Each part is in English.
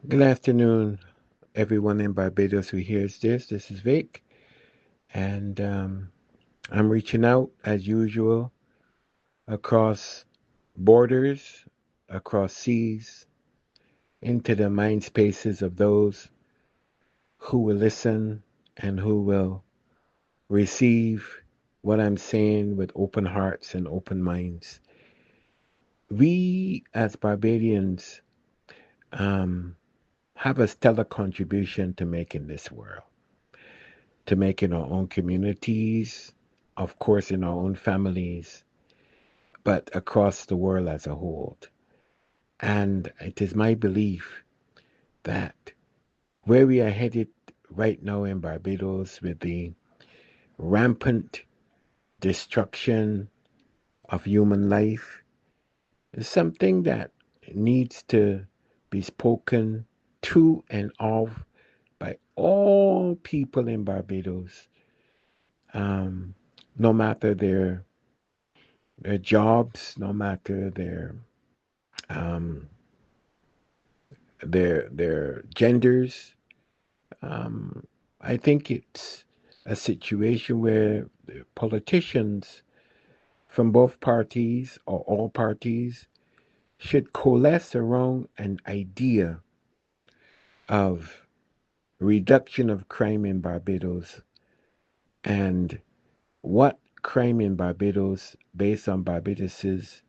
Good afternoon, everyone in Barbados who hears this. This is Vic, and I'm reaching out as usual across borders, across seas, into the mind spaces of those who will listen and who will receive what I'm saying with open hearts and open minds. We, as Barbadians, um, have a stellar contribution to make in this world, to make in our own communities, of course, in our own families, but across the world as a whole. And it is my belief that where we are headed right now in Barbados with the rampant destruction of human life is something that needs to be spoken to and of by all people in Barbados, um, no matter their jobs, no matter um, their genders. Um, I think it's a situation where the politicians from both parties or all parties should coalesce around an idea of reduction of crime in Barbados and what crime in Barbados, based on Barbados's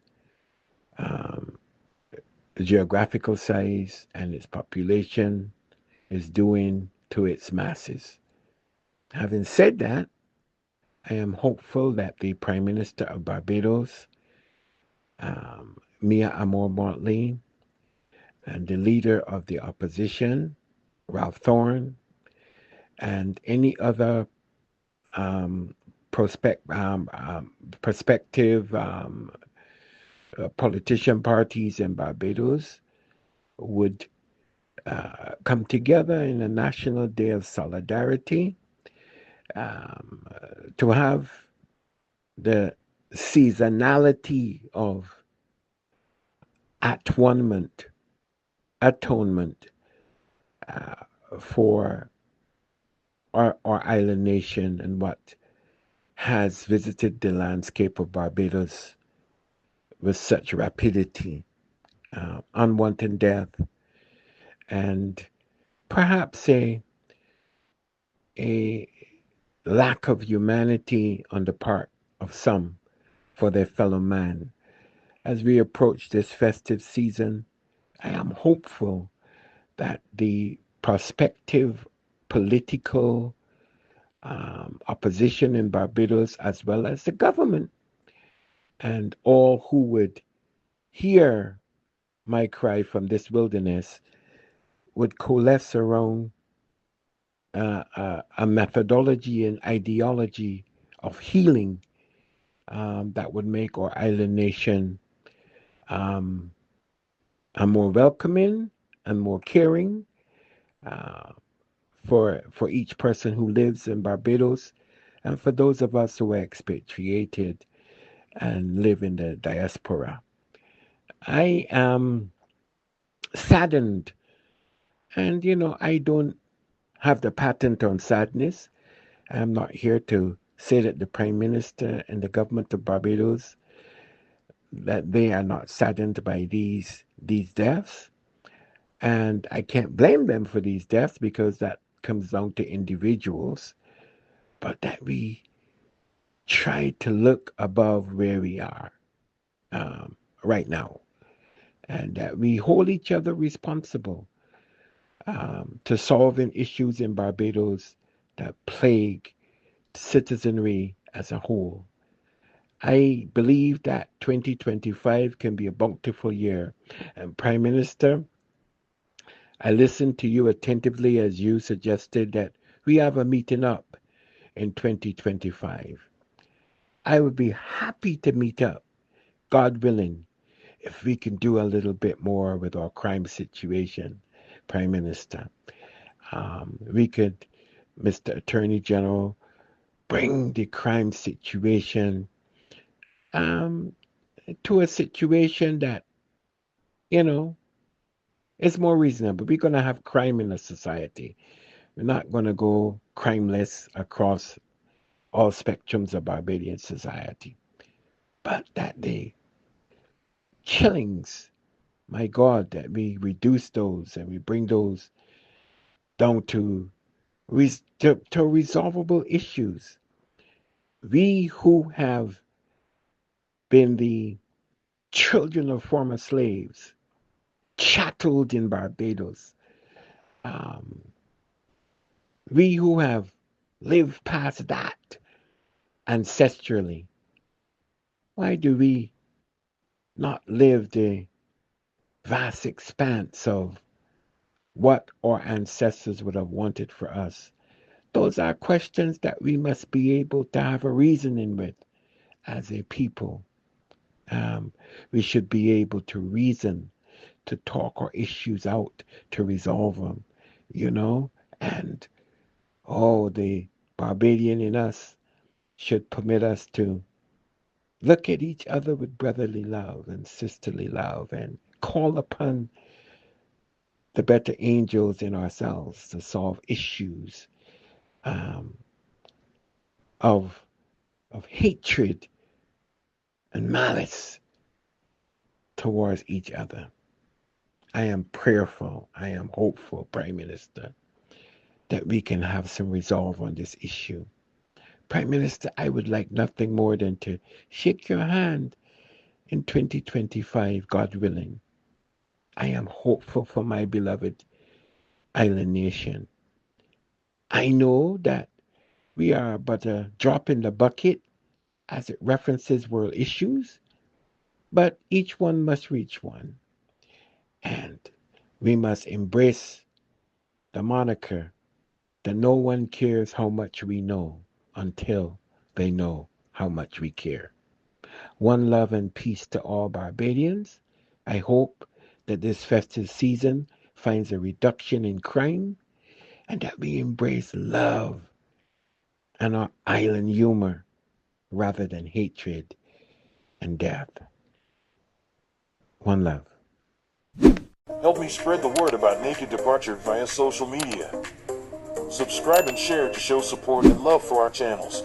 um, geographical size and its population, is doing to its masses. Having said that, I am hopeful that the Prime Minister of Barbados, Mia Amor Motley, and the leader of the opposition, Ralph Thorne, and any other um, prospect, prospective politician parties in Barbados would come together in a national day of solidarity, um, to have the seasonality of atonement, atonement uh, for our island nation and what has visited the landscape of Barbados with such rapidity, unwanted death, and perhaps a lack of humanity on the part of some for their fellow man. As we approach this festive season, I am hopeful that the prospective political opposition in Barbados, as well as the government, and all who would hear my cry from this wilderness, would coalesce around a methodology and ideology of healing that would make our island nation um, a more welcoming and more caring uh, for each person who lives in Barbados, and for those of us who are expatriated and live in the diaspora. I am saddened, and I don't have the patent on sadness. I'm not here to say that the Prime Minister and the government of Barbados that they are not saddened by these deaths, and I can't blame them for these deaths because that comes down to individuals. But that we try to look above where we are right now, and that we hold each other responsible to solving issues in Barbados that plague citizenry as a whole. I believe that 2025 can be a bountiful year. And Prime Minister, I listened to you attentively as you suggested that we have a meeting up in 2025. I would be happy to meet up, God willing, if we can do a little bit more with our crime situation, Prime Minister. We could, Mr. Attorney General, bring the crime situation um, to a situation that, you know, It's more reasonable. We're going to have crime in the society. We're not going to go crimeless across all spectrums of Barbadian society. But that the killings, my God, that we reduce those and we bring those down to, to resolvable issues. We who have been the children of former slaves, chatteled in Barbados, um, we who have lived past that ancestrally, why do we not live the vast expanse of what our ancestors would have wanted for us? Those are questions that we must be able to have a reasoning with as a people. Um, we should be able to reason, to talk our issues out, to resolve them, you know? And, oh, the Barbadian in us should permit us to look at each other with brotherly love and sisterly love and call upon the better angels in ourselves to solve issues um, of, of hatred and malice towards each other. I am prayerful, I am hopeful, Prime Minister, that we can have some resolve on this issue. Prime Minister, I would like nothing more than to shake your hand in 2025, God willing. I am hopeful for my beloved island nation. I know that we are but a drop in the bucket as it references world issues, but each one must reach one. And we must embrace the moniker that no one cares how much we know until they know how much we care. One love and peace to all Barbadians. I hope that this festive season finds a reduction in crime and that we embrace love and our island humor rather than hatred and death. One love. Help me spread the word about Naked Departure via social media. Subscribe and share to show support and love for our channels.